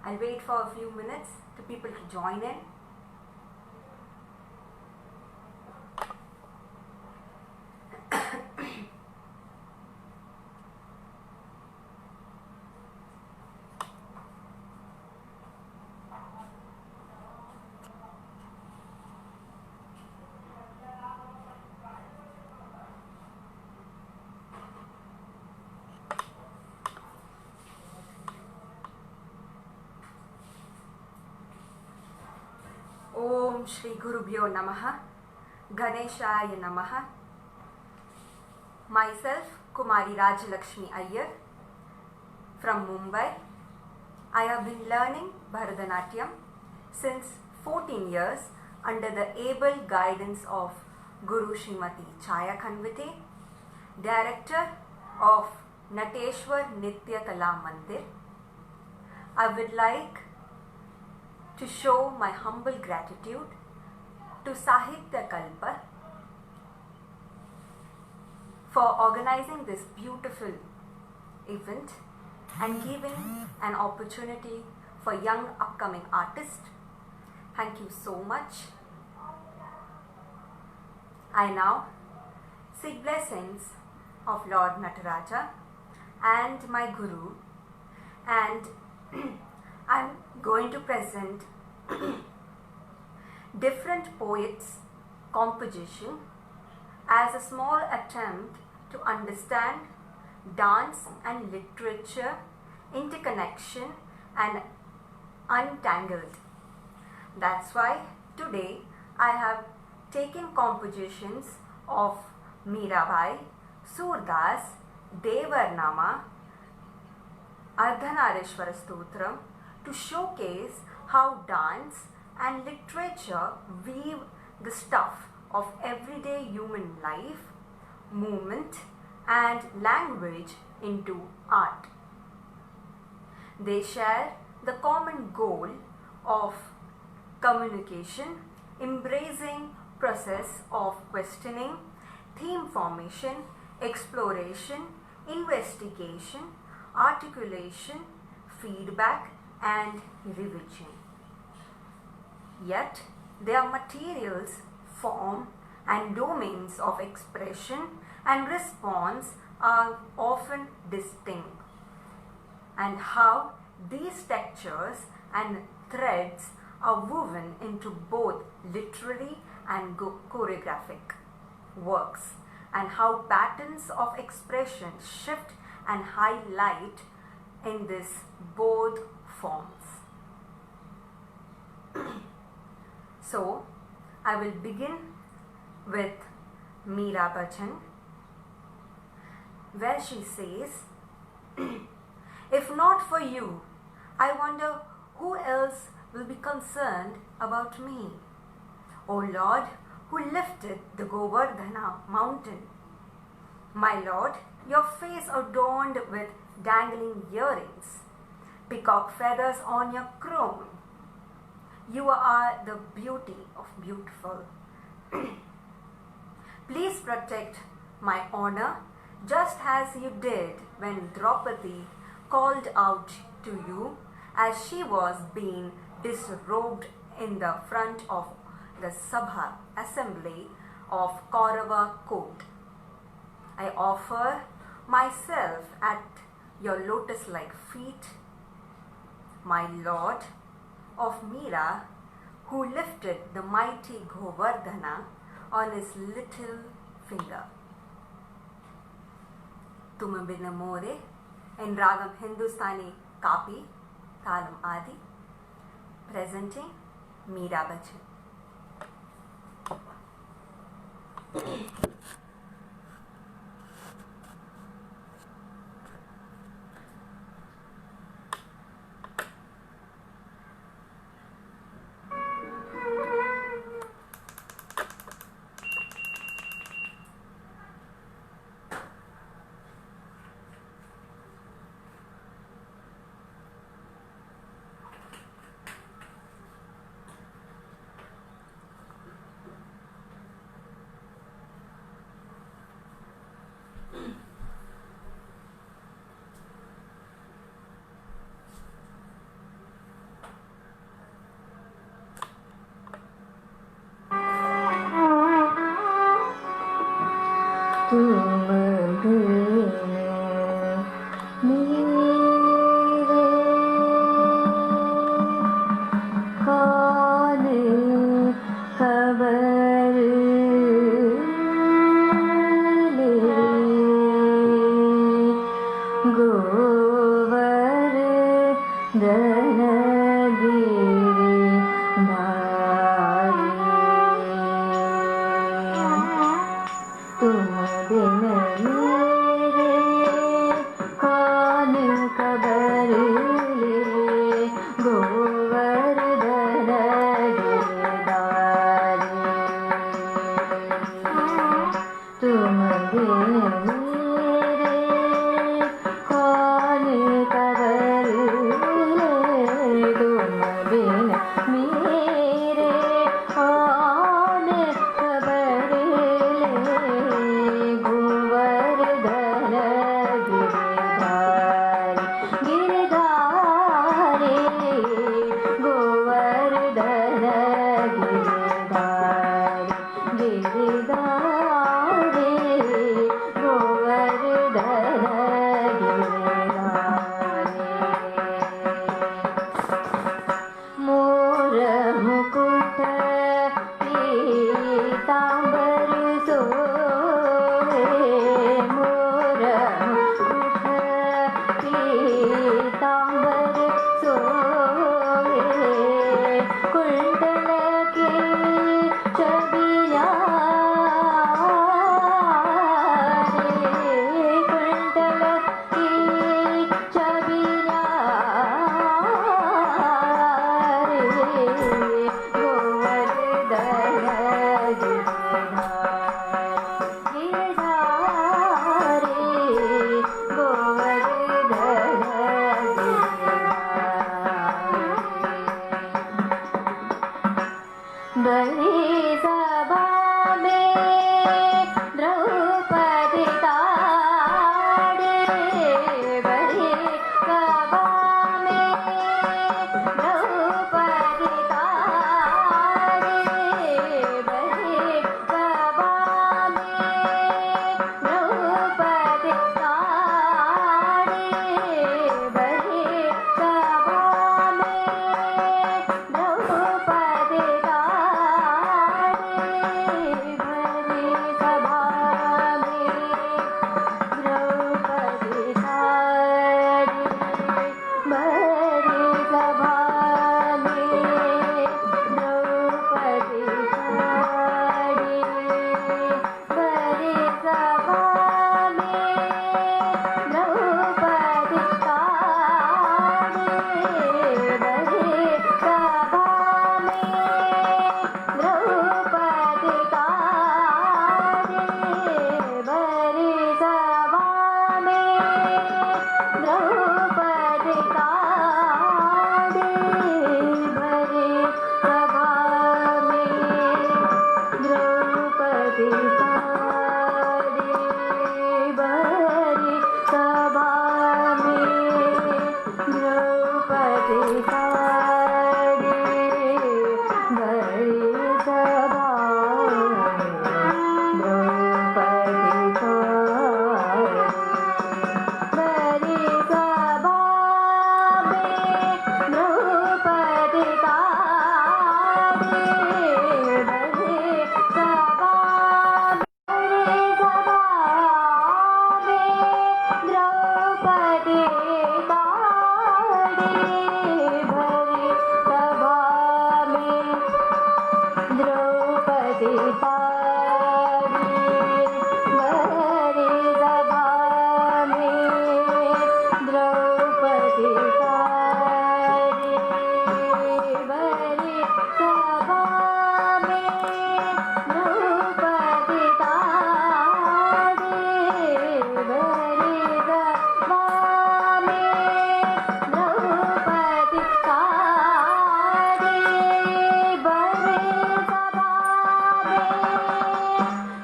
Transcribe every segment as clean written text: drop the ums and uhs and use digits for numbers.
I'll wait for a few minutes to people to join in. Om Shri Gurubhyo Namaha, Ganeshaya Namaha. Myself, Kumari Rajalakshmi Iyer from Mumbai. I have been learning Bharatanatyam since 14 years under the able guidance of Guru Srimati Chaya Khanvite, Director of Nateshwar Nitya Kala Mandir. I would like to show my humble gratitude to Sahitya Kalpa for organizing this beautiful event and giving an opportunity for young upcoming artists. Thank you so much. I now seek blessings of Lord Nataraja and my Guru, and I'm going to present different poets' composition as a small attempt to understand dance and literature interconnection and untangled. That's why today I have taken compositions of Mirabai, Surdas, Devarnama, Ardhanarishwara Stotram to showcase how dance and literature weave the stuff of everyday human life, movement and language into art. They share the common goal of communication, embracing process of questioning, theme formation, exploration, investigation, articulation, feedback and revision. Yet, their materials, form and domains of expression and response are often distinct, and how these textures and threads are woven into both literary and choreographic works, and how patterns of expression shift and highlight in this both forms. So, I will begin with Meera Bachchan, where she says, if not for you, I wonder who else will be concerned about me. O Lord, who lifted the Govardhana mountain. My Lord, your face adorned with dangling earrings, peacock feathers on your crown. You are the beauty of beautiful. Please protect my honor, just as you did when Draupadi called out to you as she was being disrobed in the front of the Sabha assembly of Kaurava court. I offer myself at your lotus-like feet, my Lord of Meera, who lifted the mighty Govardhana on his little finger. Tum bin more in Ragam Hindustani Kapi, Talam Adi, presenting Meera Bachchan. तुम बिन मेरे कौन खबर ले गोवर्धन गिरिधारी तुम बिन मेरे कौन खबर ले गोवर्धन गिरधारी तुम बिन मेरे कौन खबर ले तुम बिन मेरे कौन खबर ले गोवर्धन गिरधारी गोवर्धन गिरधारी गोवर्धन गिरधारी मोर मुकुट पीतांबर सोहे मोर मुकुट पीतांबर सोहे कुंडल के छबिया कुंडल की छबिया गोवर्धन गिरधारी गोवर्धन बड़ी सभा में द्रौपदी ताड़े बड़ी सभा में द्रौपदी ताड़े बड़ी सभा में द्रौपदी ताड़े बड़ी सभा में Draupadi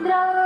द्रौ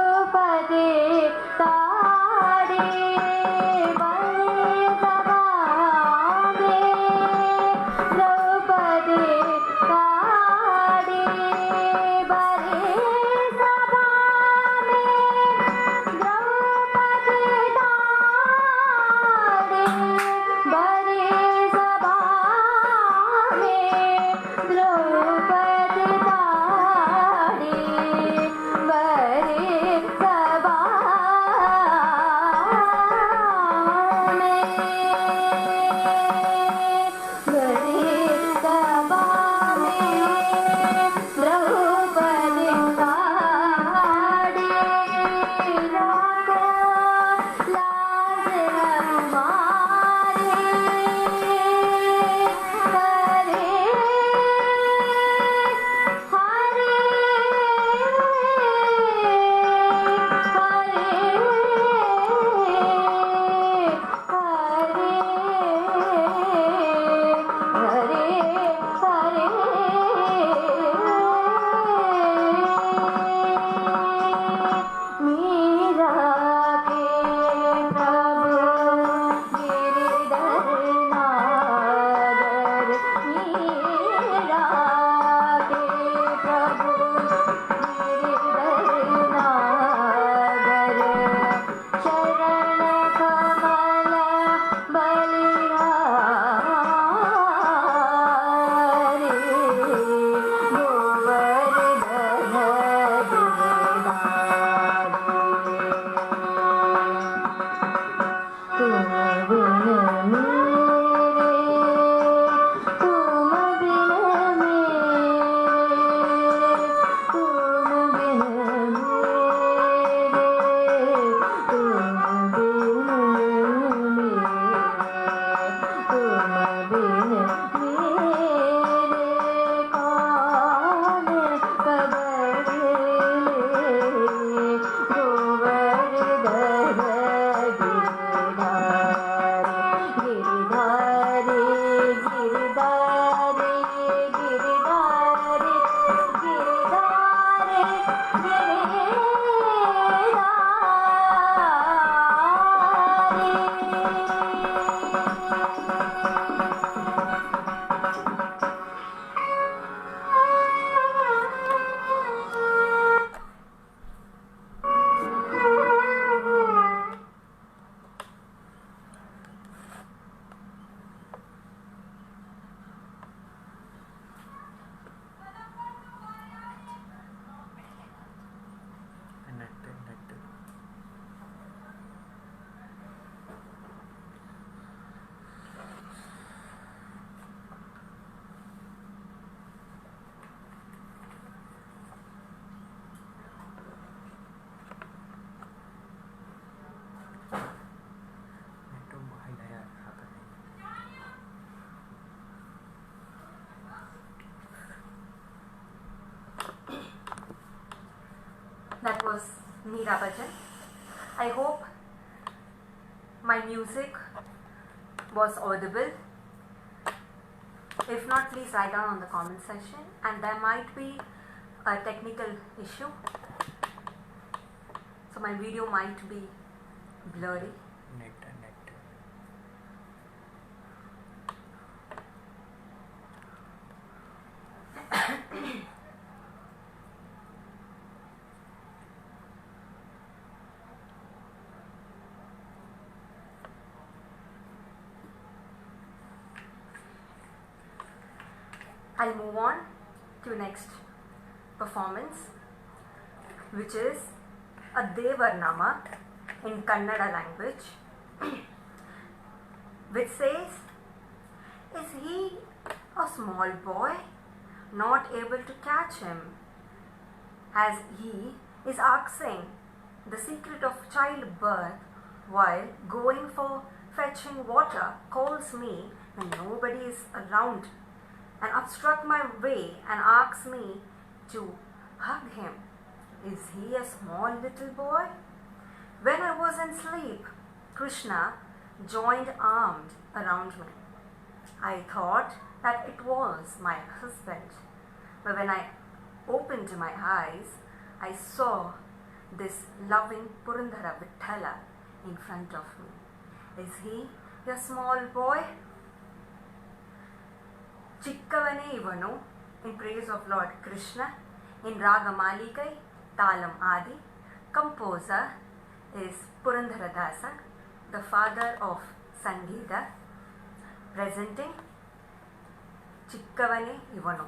That was Meera Bachchan. I hope my music was audible. If not, please write down on the comment section, and there might be a technical issue, so my video might be blurry. I'll move on to next performance, which is a Devarnama in Kannada language, which says, "Is he a small boy, not able to catch him, as he is asking the secret of childbirth while going for fetching water, calls me when nobody is around, and obstruct my way and asks me to hug him. Is he a small little boy? When I was in sleep, Krishna joined arms around me. I thought that it was my husband, but when I opened my eyes, I saw this loving Purandara Vithala in front of me. Is he a small boy?" Chikkavane Ivanu in praise of Lord Krishna in Raga Malikai, Talam Adi. Composer is Purandara Dasa, the father of Sangeeta, presenting Chikkavane Ivanu.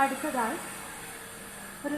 അടുത്തതായി ഒരു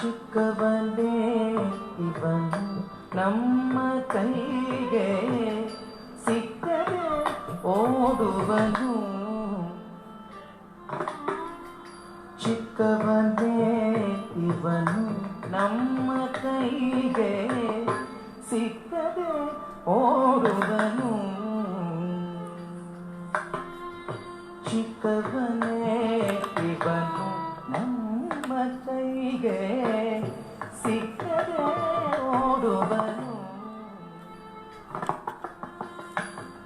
ಚಿಕ್ಕವನೇ ಇವನು ನಮ್ಮ ಕೈಗೆ ಸಿಕ್ಕರೆ ಓಡುವನು ಚಿಕ್ಕವನೇ ಇವನು ನಮ್ಮ ಕೈಗೆ ಸಿಕ್ಕರೆ ಓಡುವನು ಚಿಕ್ಕವನೇ ಇವನು ನಮ್ಮ ಕೈಗೆ ಸಿಕ್ಕರೆ ಓಡುವನು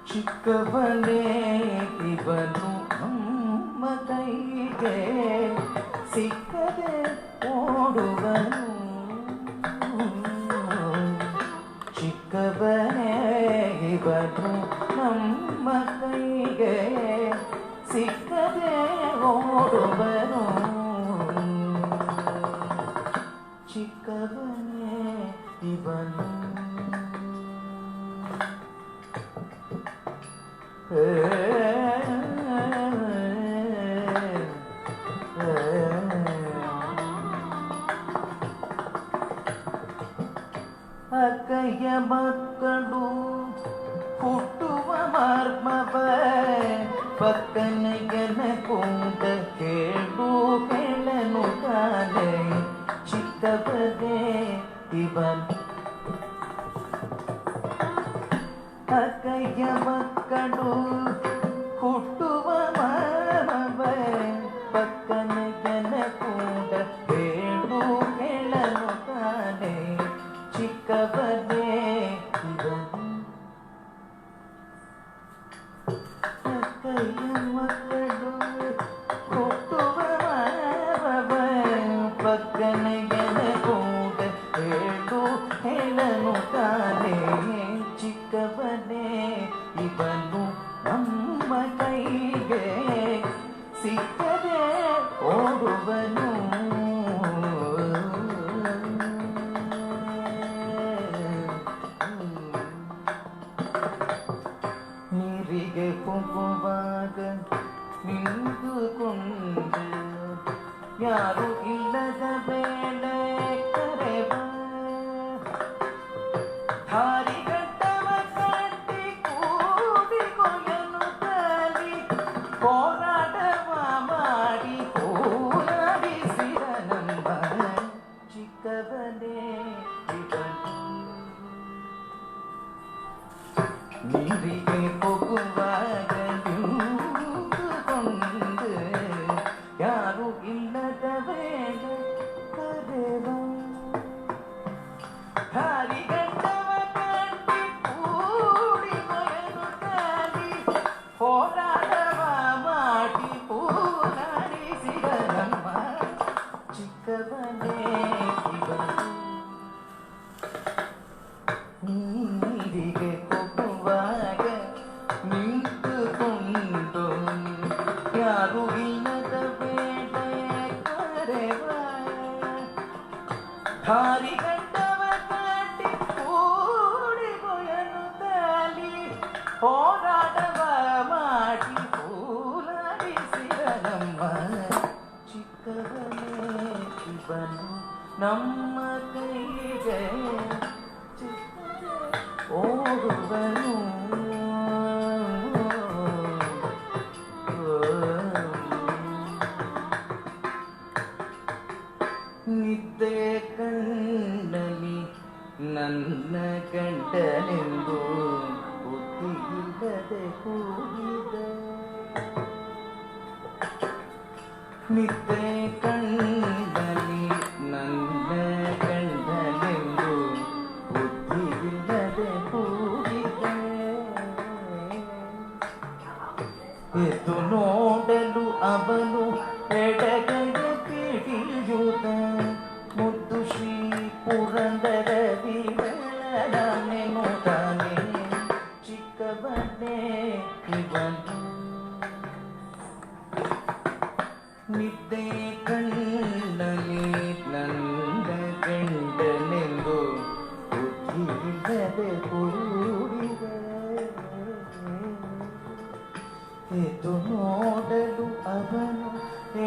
ಚಿಕ್ಕವನೇ ಇವನು ನಮ್ಮ ಕೈಗೆ ಸಿಕ್ಕರೆ ಓಡುವನು ಚಿಕ್ಕವನೇ ಇವನು ನಮ್ಮ ಕೈಗೆ ಸಿಕ್ಕದೆ ಓಡುವನು ಚಿಕ್ಕವನೇ ಇವನು. ಅಕ್ಕಯ್ಯ ಮಕ್ಕಳು ಹುಟ್ಟುವ ಮರ್ಮವ ಪಕ್ಕನೆಯನ ಕುಂಟ ಕೇಳು ಹೇಳನು ಕಾಲೆ ಚಿಕ್ಕವನೇ ಇವನು. ಅಕ್ಕಯ್ಯ ಮಕ್ಕಳು ಹುಟ್ಟುವ ಮರ್ಮವ ಪಕ್ಕನೆಯನ ಕುಂಟ ಕೇಳು ಹೇಳನು ಕಾಲೆ ಚಿಕ್ಕವನೇ ಇವನು. ಅಕ್ಕಯ್ಯ ಮಕ್ಕಳು ಹುಟ್ಟುವ ಮರವ ಪಕ್ಕನೆಯನ ಕೂಡ ಹೇಳು ಹೇಳನು ತಾನೇ ಚಿಕ್ಕವನೇ ಇವನು. ನಮ್ಮ ಕೈಗೆ ಸಿಕ್ಕದೆ ಓಡುವನು. ನೀರಿಗೆ ಹೋಗುವಾಗ ನಿಂತುಕೊಂಡು ಯಾರು ಇಲ್ಲದ ಬೇಳೆ ಕರೆವ ದಾರಿಗಟ್ಟವ ಕಟ್ಟಿ ಕೂಡಿಕೊಯನು ತಾಲಿ ಹೋರಾಟವ ಮಾಡಿ ಹೋರಾಡಿಸಿದ ನಮ್ಮ ಚಿಕ್ಕವನೇ ಇವನು. ನೀರಿಗೆ ಹೋಗುವಾಗ ನಿಂತುಕೊಂಡು ಯಾರು ಇಲ್ಲದ ವೇಳೆ ಕರೆವ ದಾರಿಗಟ್ಟವ ಕಟ್ಟಿ ಕೂಡಿಕೊಯನು ತಾಲಿ ಹೋರಾಟವ ಮಾಡಿ ಹೋರಾಡಿಸಿದ ನಮ್ಮ ಚಿಕ್ಕವನೇ ಇವನು. ನೀರಿಗೆ ಹೋಗುವಾಗ ನಿಂತುಕೊಂಡು ಯಾರು ಇಲ್ಲದ ಬೇಳೆ ಕರೆವ ದಾರಿಗಟ್ಟವ ಕಟ್ಟಿ ಕೂಡಿಕೊಯನು ತಾಲಿ ಹೋರಾಟವ ಮಾಡಿ ಹೋರಾಡಿಸಿದ ನಮ್ಮ ಚಿಕ್ಕವನೇ ಇವನು. ನಮ್ಮ ಕೈಗೆ ಓಡುವನು. ನಿದ್ದೆ ಕಣ್ಣಲ್ಲಿ ನನ್ನ ಗಂಟನೆಂದು ಬುದ್ಧಿಯಿಲ್ಲದೆ ಕೂಗಿದೆ. ನಿದ್ದೆ ಕಣ್ಣಲ್ಲಿ ನನ್ನ ಗಂಟನೆಂದು ಬುದ್ಧಿಯಿಲ್ಲದೆ ಕೂಗಿದೆ. ಎದ್ದು ನೋಡಲು ಅವನು ಎಡಗೈಯ ಪಿಡಿಯುತ್ತ ಮುದ್ದು ಶ್ರೀ ಪುರಂದರ ವಿಠಲನೆನ್ನುತ್ತಾನೆ ಚಿಕ್ಕವನೇ ಇವನು. ನಿದ್ದೆ ಕಣ್ಣಲ್ಲಿ ನನ್ನ ಗಂಡನೆಂದು ಬುದ್ಧಿಯಿಲ್ಲದೆ ಕೂಡಿದೆ. ಎದ್ದು ನೋಡಲು ಅವನು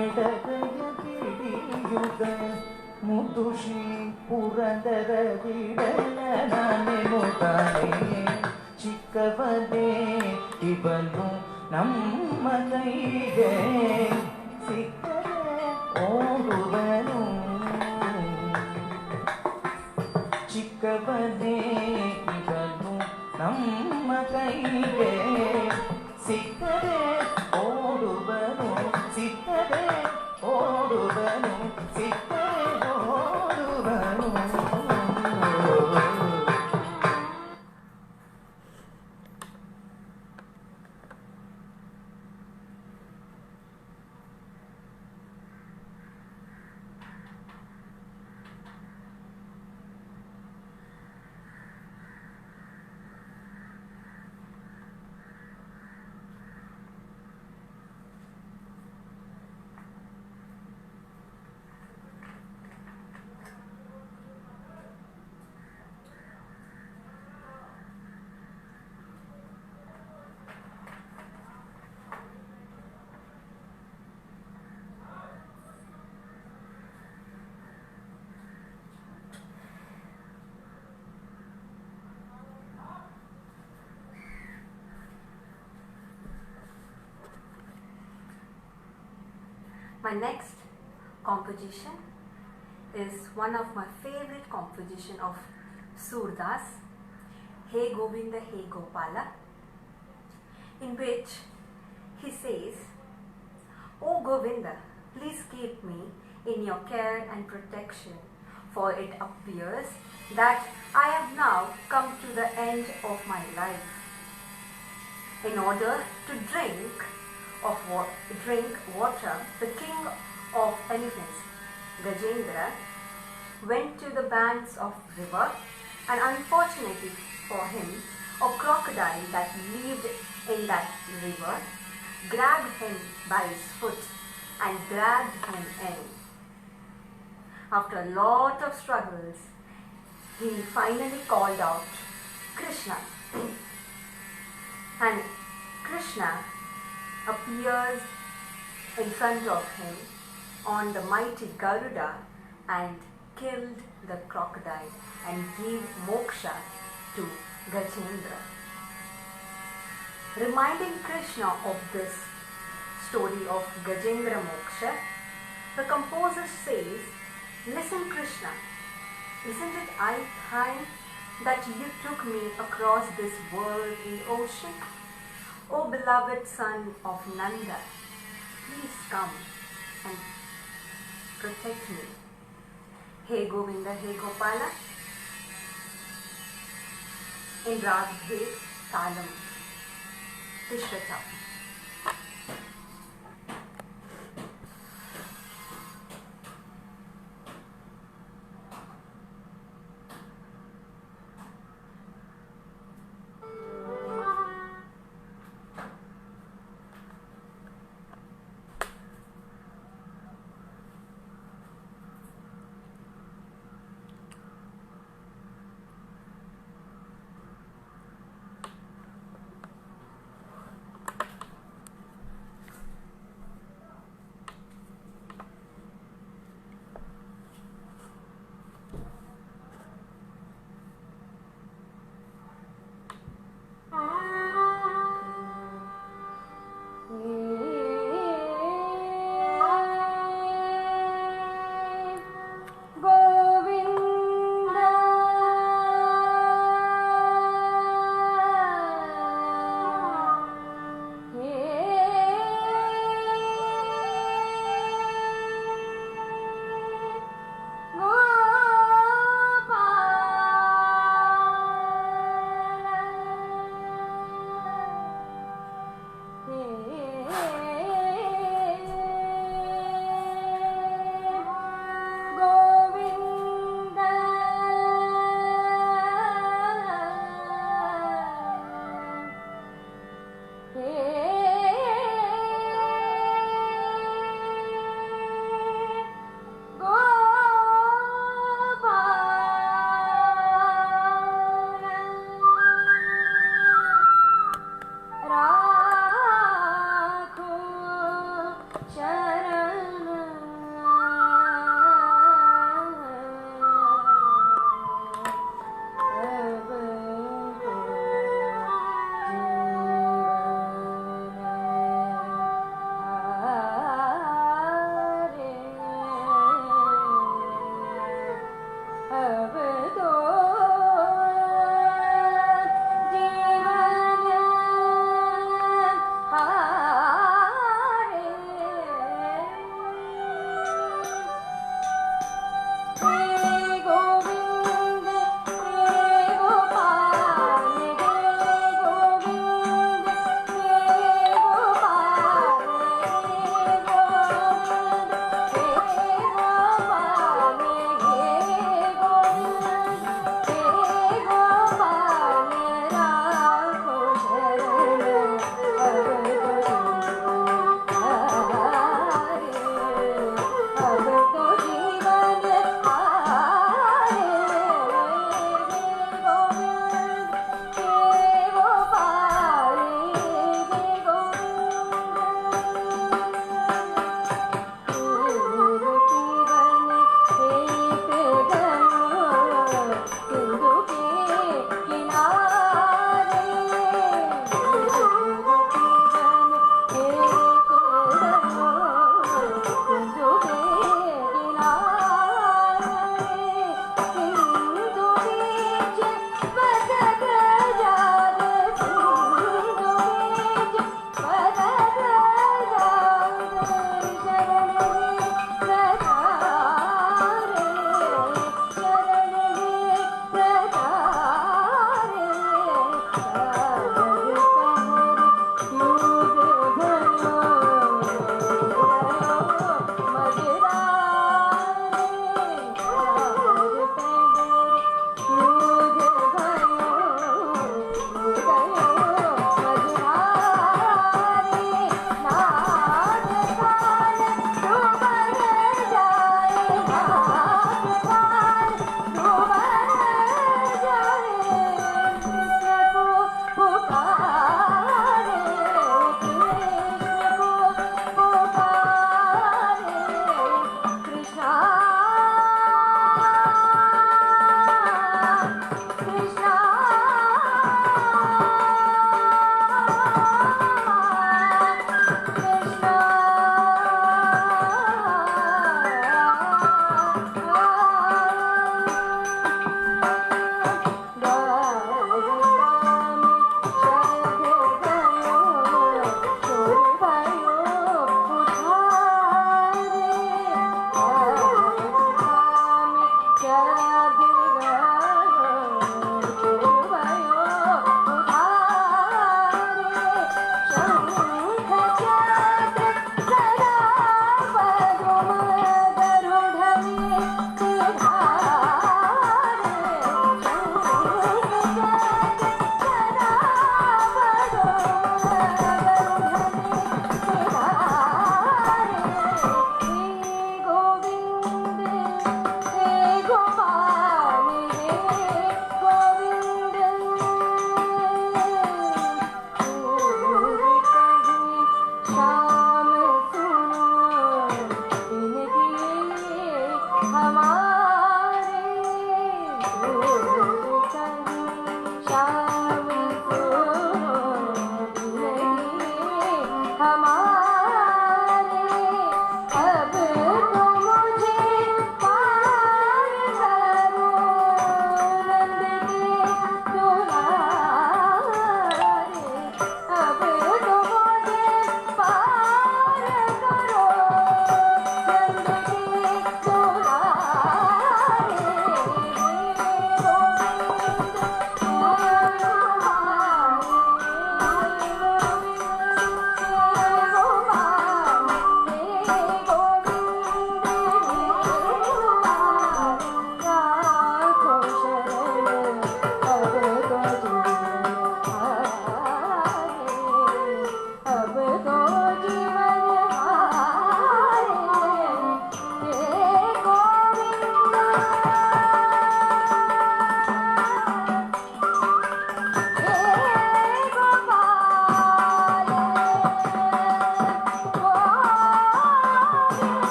ಎಡಗೈಯ ಪಿಡಿಯುಗ ಮುದ್ದು ಶ್ರೀ ಪುರಂದರ ವಿಠಲನೆನ್ನುತ್ತಾನೆ ಚಿಕ್ಕವನೇ ಇವನು. ನಮ್ಮ ಕೈಗೆ ಸಿಕ್ಕರೆ ಓಡುವನು. ಚಿಕ್ಕವನೇ ಇವನು. ನಮ್ಮ ಕೈಗೆ ಸಿಕ್ಕರೆ ಓಡುವನು. ಸಿಕ್ಕರೆ ಓಡುವನು. ಸಿಕ್ಕರೆ ಓಡುವನು. My next composition is one of my favorite composition of Surdas, Hey Govinda, Hey Gopala, in which he says, O Govinda, please keep me in your care and protection, for it appears that I have now come to the end of my life. In order to drink water, the king of elephants, Gajendra, went to the banks of river, and unfortunately for him, a crocodile that lived in that river grabbed him by his foot and dragged him in. After a lot of struggles, he finally called out Krishna. And Krishna appears in front of him on the mighty Garuda and killed the crocodile and gave moksha to Gajendra. Reminding Krishna of this story of Gajendra moksha, the composer says, listen Krishna, isn't it time that you took me across this worldly ocean? O beloved son of Nanda, please come and protect me. Hey Govinda, Hey Gopala, in Rag Bhed Talam, Tishratam.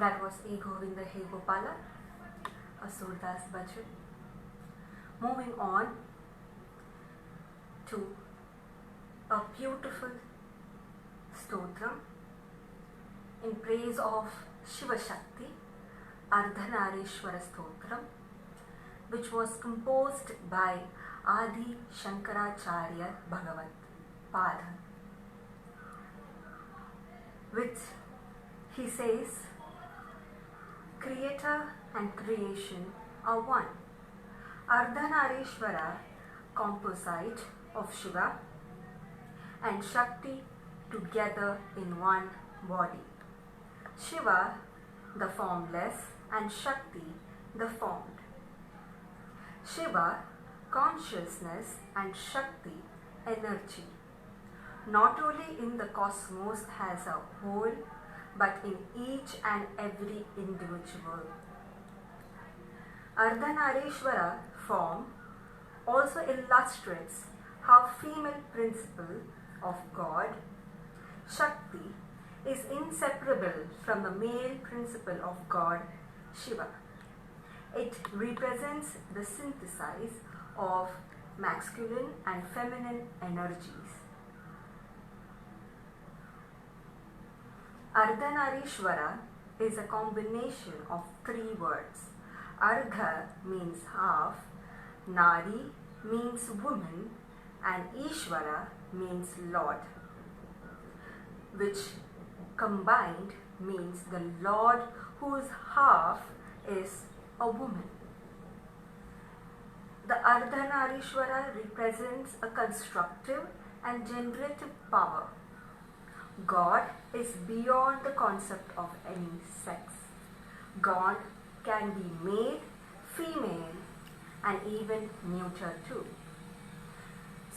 That was E. Govinda He Gopala, a Surdas Bhajan. Moving on to a beautiful stotram in praise of Shiva Shakti, Ardhanarishwara Stotram, which was composed by Adi Shankaracharya Bhagavat Pada, which he says, Creator and creation are one. Ardhanarishwara, composite of Shiva and Shakti together in one body. Shiva, the formless, and Shakti, the formed. Shiva, consciousness, and Shakti, energy. Not only in the cosmos as a whole, but in each and every individual. Ardhanarishwara form also illustrates how female principle of God, Shakti, is inseparable from the male principle of God, Shiva. It represents the synthesis of masculine and feminine energies. Ardhanarishwara is a combination of three words. Ardha means half, Nari means woman, and Ishvara means Lord, which combined means the Lord whose half is a woman. The Ardhanarishwara represents a constructive and generative power. God is beyond the concept of any sex. God can be male, female, and even neuter too.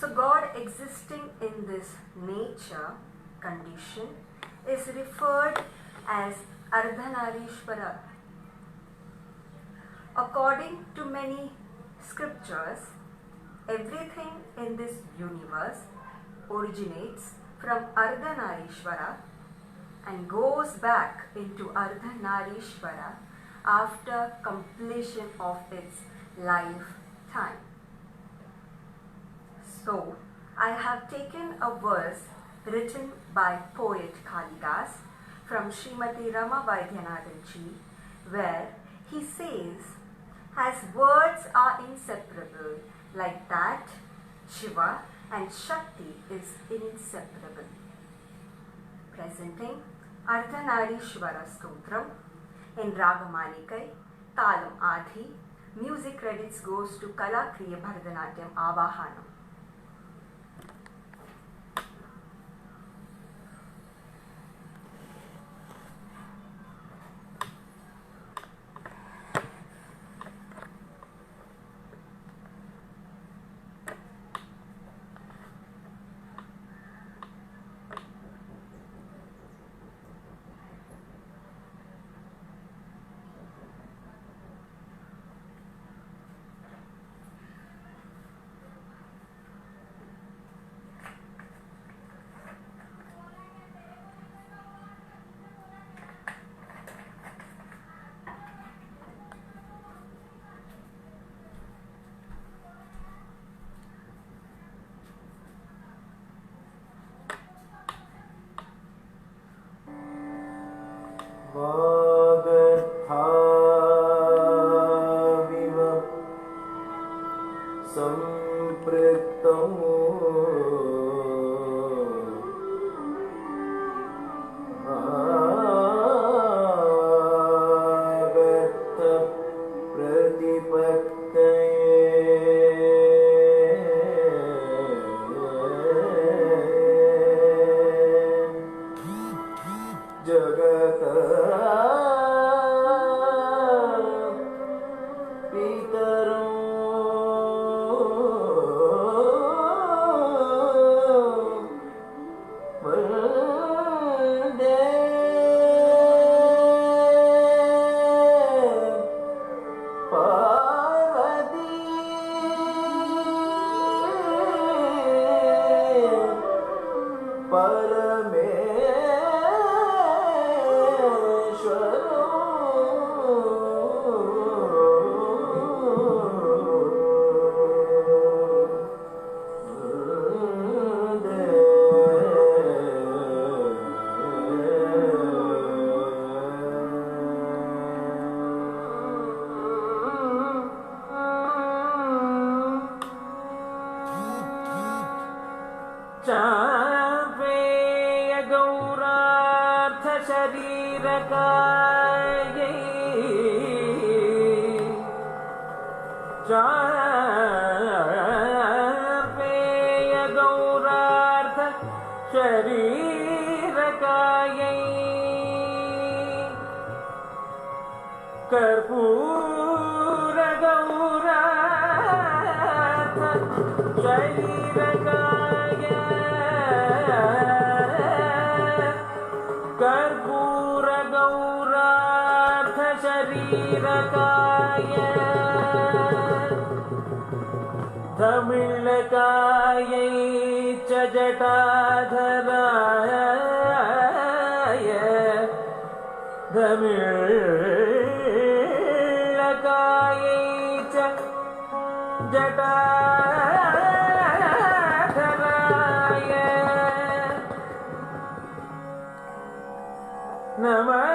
So God existing in this nature condition is referred as Ardhanarishvara. According to many scriptures, everything in this universe originates from Ardhanarishvara and goes back into Ardhanarishvara after completion of its lifetime. So, I have taken a verse written by poet Kalidas from Srimati Rama Vaidyanathan ji, where he says, as words are inseparable, like that, Shiva and Shakti is inseparable. Presenting Ardhanarishvara Stotram in Ragamanikai, Talam Adhi. Music credits goes to Kalakriya Bharatanatyam Avahanam. वागर्थाविव सम्पृक्तौ वागर्थ प्रतिपत्तये जगत पितरो वन्दे पार्वती चापेय गौरार्थ शरीरकायै चापेय गौरार्थ शरीरकायै कर्पूर गौरार्थ शरीरकाय कर्पूर गौरार्थ शरीरकाय धमिळकायै च जटाधराय धमिळकायै च जटाधराय नमः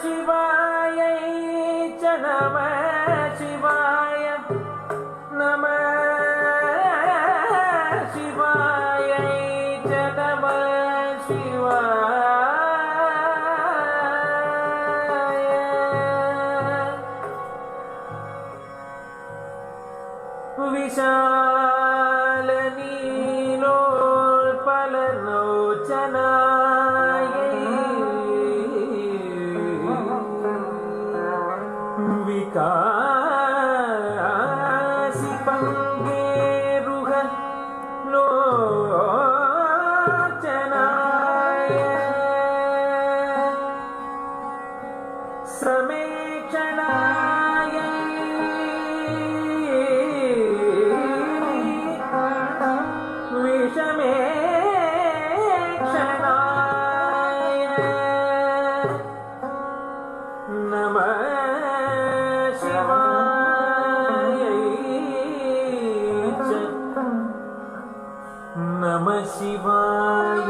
शिवाय च नमः शिवाय नमः शिवाय च नमः शिवाय विशाल नीलोत्पललोचनाय विकासि पङ्गेरुह लो नमः शिवाय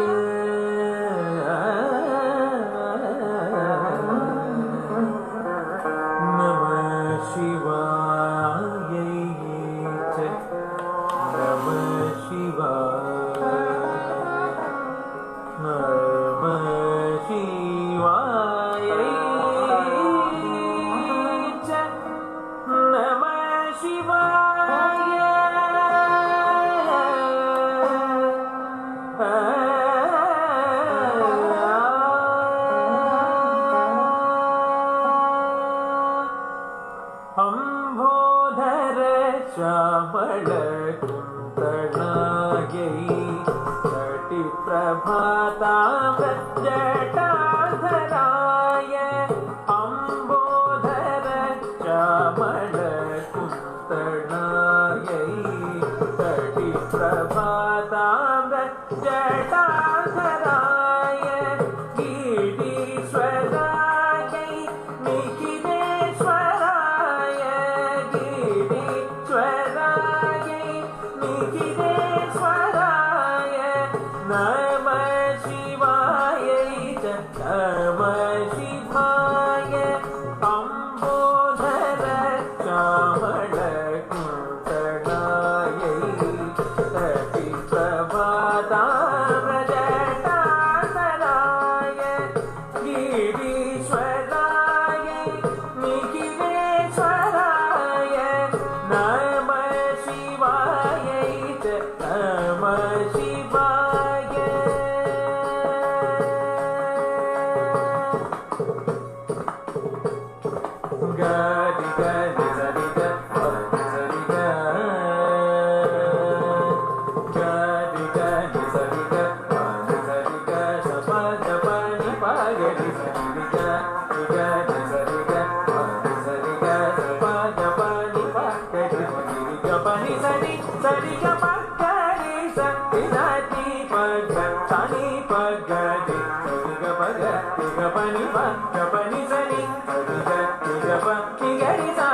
नमः शिवाय च नमः शिवाय नमः शिवाय च नमः शिवाय अम्भोधर श्यामल कुन्तलायै कटिप्रभाताम्र जटाधराय अम्बोधर श्यामल कुन्तलायै कटिप्रभाताम्र जटाधराय गिरीश्वरायै निखिलेश्वराय गिरीश्वरायै निखिलेश्वराय नमः शिवाय च नमः शिवाय अम्बोधर श्यामल कुन्तलायै कटिप्रभाताम्र जटाधराय गिरीश्वरायै निखिलेश्वराय नमः शिवाय च नमः शिवाय गरि गरि सरि ग सरि ग गरि गरि सरि ग सरि ग सप जप नि प गरि सरि ग गरि सरि ग सरि ग सप जप नि प गरि सरि ग प नि सरि सरि ग प गरि सरि ग नि प ग सनि प गरि सरि ग प ग प नि प ग प नि सरि सरि ग ग प नि गरि सा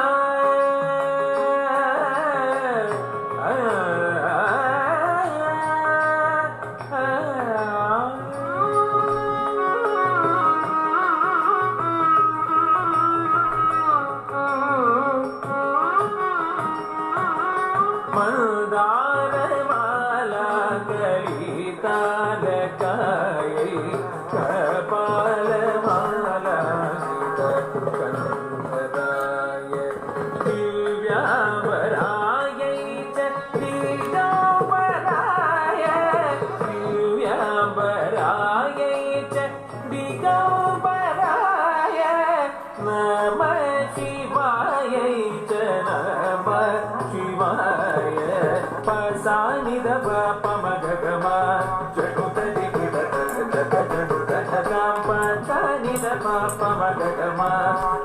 मंदारमाला कलितालकायै कपालमाला कंदराय दिव्याम्बरायै च दिगम्बराय दिव्याम्बरायै च दिगम्बराय नमः शिवायै च नमः शिवाय पसानि द प म ग ग म जनुत दि ग ग जनुत ग पसानि द प म ग ग म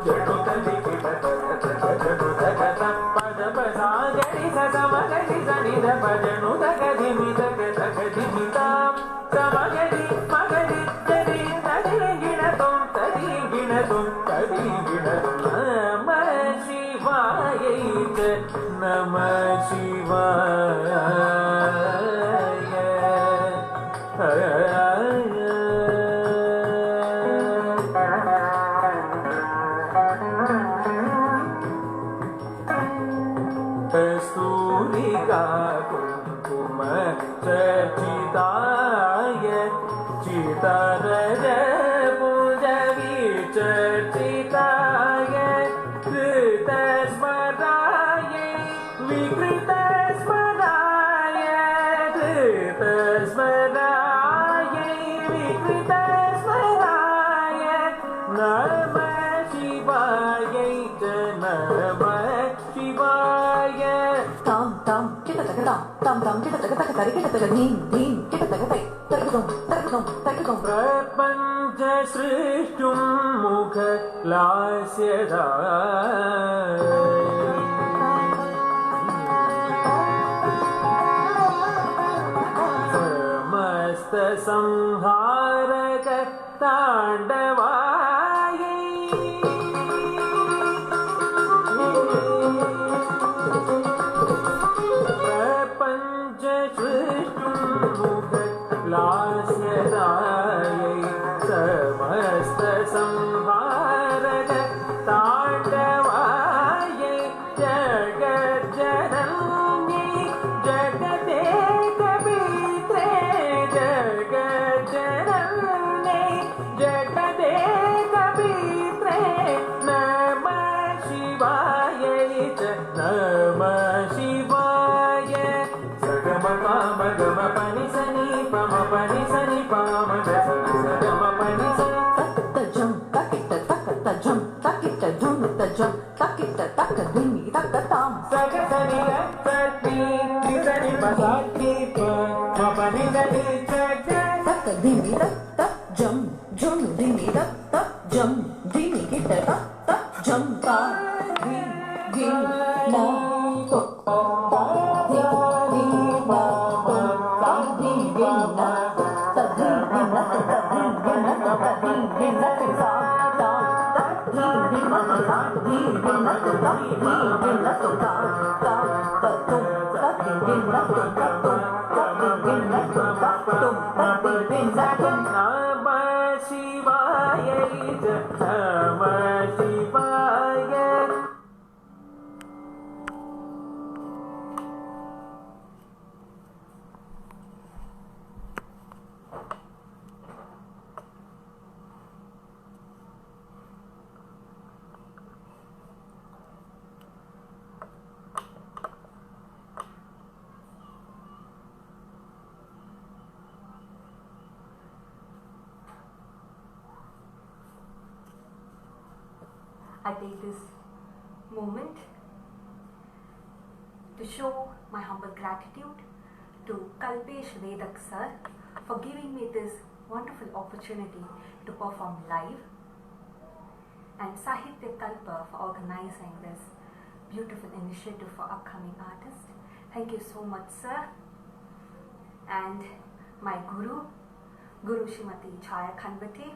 जनुत दि ग जनुत ग प द प सा गरि स स म गरि स नि द प जनुत ग धि मि द ग धि मि द स म गरि म गरि गरि तरि गिण तुम तरि गिण तुम तरि गिण नमः शिवाय च नमः शिवाय कस्तूरिका कुङ्कुम चर्चिताय चितारज पूजवी चर्चिताय कृतस्मराय विकृतस्मराय कृतस्मराय विकृतस्मराय नमः शिवाय च नमः शिवाय tam tam kita tak tam tam tam kita tak tarik kita tak dim dim kita tak tarik tergedung प्रपञ्च सृष्टुं मुख लास्यदा समस्त संहारक ताण्डवाय प्रपञ्च सृष्टुं लास्यदायै समस्त संहारक ताण्डवायै जगज्जनन्यै जगदेकपीत्रे जगज्जनन्यै जगदेकपीत्रे नमः शिवायै च नमः शिवाय सगम पाम गम पनि सनि पम पनि सनि पाम ग सगम पनि सनि Takita-jum, takita-takata-jum, takita-jum-ta-jum, takita-taka-dimi-taka-tam. सग सनि ग सनि नि सनि प सनि प म पनि सनि च ग Taka-dimi-tak-tak-jum, jum-dimi-tak-tak-jum, dimi-kita-tak-tak-jum-ta. Di-di-na-to, ta-di-di-na-to, ta-di-di-na-to, ta-di-di-na-to, ta-di-di-na-to, ta-ta, ta-di-di-na-to, ta-di-di-na-to, ta-di-di-na-to, ta-ta, ta-tum, ta-di-di-na-to, ta-tum, ta-di-di-na-to, ta-tum, ta-di-di-na-to. नमः शिवायै च नमः शिवाय I take this moment to show my humble gratitude to Kalpesh Vedak sir for giving me this wonderful opportunity to perform live, and Sahitya Kalpa for organizing this beautiful initiative for upcoming artists. Thank you so much, sir. And my Guru Shrimati Chaya Khanvate.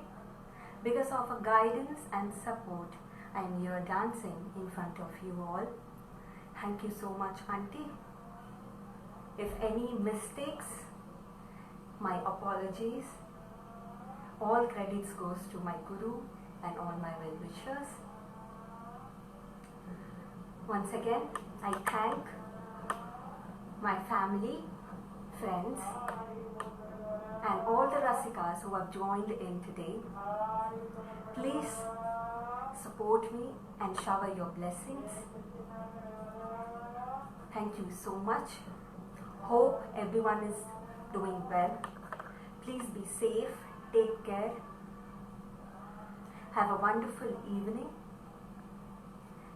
Because of her guidance and support, I am here dancing in front of you all. Thank you so much, Auntie. If any mistakes, my apologies. All credits goes to my Guru and all my well-wishers. Once again, I thank my family, friends, and all the Rasikas who have joined in today. Please support me and shower your blessings. Thank you so much. Hope everyone is doing well. Please be safe. Take care. Have a wonderful evening.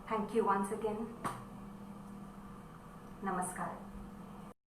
Thank you once again. Namaskar.